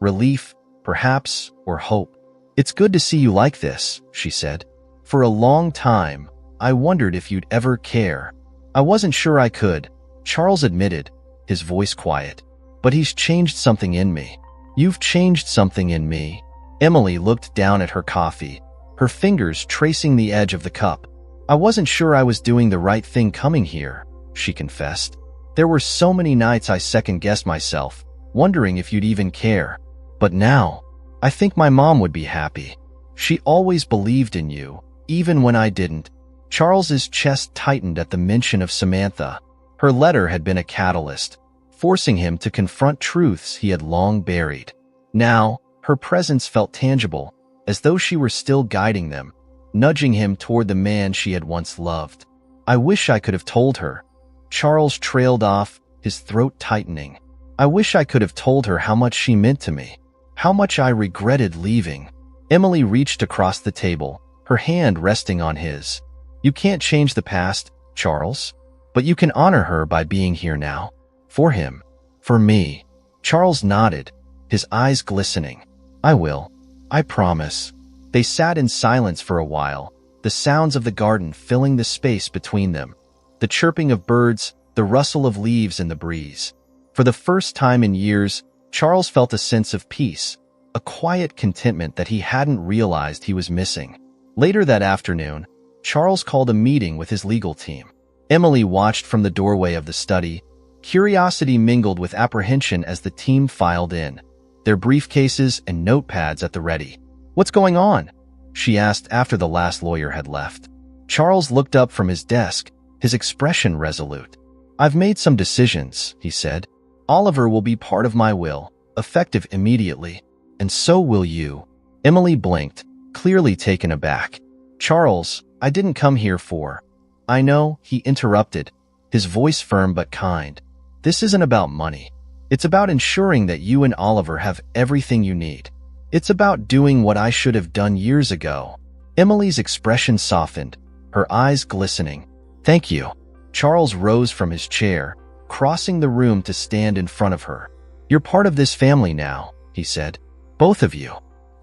Relief, perhaps, or hope. "It's good to see you like this," she said. "For a long time, I wondered if you'd ever care." "I wasn't sure I could," Charles admitted, his voice quiet. "But he's changed something in me." "You've changed something in me." Emily looked down at her coffee, her fingers tracing the edge of the cup. "I wasn't sure I was doing the right thing coming here," she confessed. "There were so many nights I second-guessed myself, wondering if you'd even care. But now, I think my mom would be happy. She always believed in you, even when I didn't." Charles's chest tightened at the mention of Samantha. Her letter had been a catalyst, forcing him to confront truths he had long buried. Now, her presence felt tangible, as though she were still guiding them, nudging him toward the man she had once loved. "I wish I could have told her." Charles trailed off, his throat tightening. "I wish I could have told her how much she meant to me, how much I regretted leaving." Emily reached across the table, her hand resting on his. "You can't change the past, Charles, but you can honor her by being here now. For him. For me." Charles nodded, his eyes glistening. "I will. I promise." They sat in silence for a while, the sounds of the garden filling the space between them, the chirping of birds, the rustle of leaves in the breeze. For the first time in years, Charles felt a sense of peace, a quiet contentment that he hadn't realized he was missing. Later that afternoon, Charles called a meeting with his legal team. Emily watched from the doorway of the study, curiosity mingled with apprehension as the team filed in, their briefcases and notepads at the ready. "What's going on?" she asked after the last lawyer had left. Charles looked up from his desk, his expression resolute. "I've made some decisions," he said. "Oliver will be part of my will, effective immediately, and so will you." Emily blinked, clearly taken aback. "Charles, I didn't come here for—" "I know," he interrupted, his voice firm but kind. "This isn't about money. It's about ensuring that you and Oliver have everything you need. It's about doing what I should have done years ago." Emily's expression softened, her eyes glistening. "Thank you." Charles rose from his chair, crossing the room to stand in front of her. "You're part of this family now," he said. "Both of you.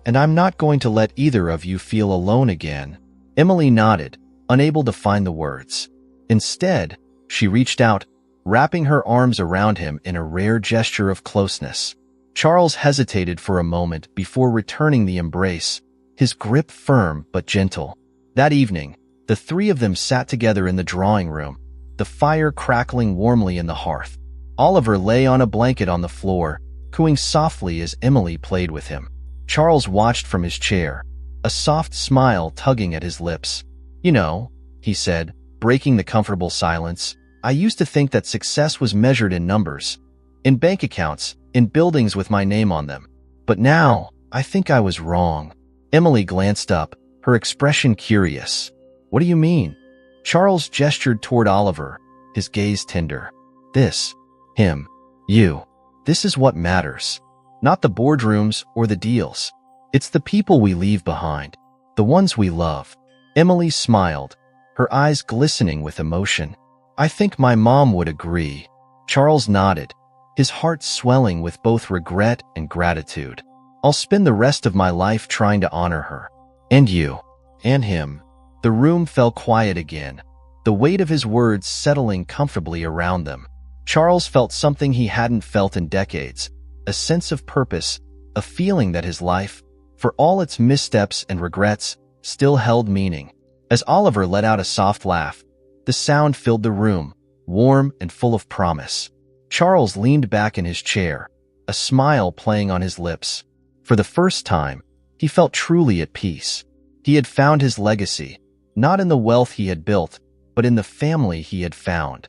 And I'm not going to let either of you feel alone again." Emily nodded, unable to find the words. Instead, she reached out, wrapping her arms around him in a rare gesture of closeness. Charles hesitated for a moment before returning the embrace, his grip firm but gentle. That evening, the three of them sat together in the drawing room, the fire crackling warmly in the hearth. Oliver lay on a blanket on the floor, cooing softly as Emily played with him. Charles watched from his chair, a soft smile tugging at his lips. "You know," he said, breaking the comfortable silence, "I used to think that success was measured in numbers, in bank accounts, in buildings with my name on them. But now, I think I was wrong." Emily glanced up, her expression curious. "What do you mean?" Charles gestured toward Oliver, his gaze tender. "This, him, you. This is what matters. Not the boardrooms or the deals. It's the people we leave behind, the ones we love." Emily smiled, her eyes glistening with emotion. "I think my mom would agree." Charles nodded, his heart swelling with both regret and gratitude. "I'll spend the rest of my life trying to honor her. And you. And him." The room fell quiet again, the weight of his words settling comfortably around them. Charles felt something he hadn't felt in decades, a sense of purpose, a feeling that his life, for all its missteps and regrets, still held meaning. As Oliver let out a soft laugh, the sound filled the room, warm and full of promise. Charles leaned back in his chair, a smile playing on his lips. For the first time, he felt truly at peace. He had found his legacy, not in the wealth he had built, but in the family he had found.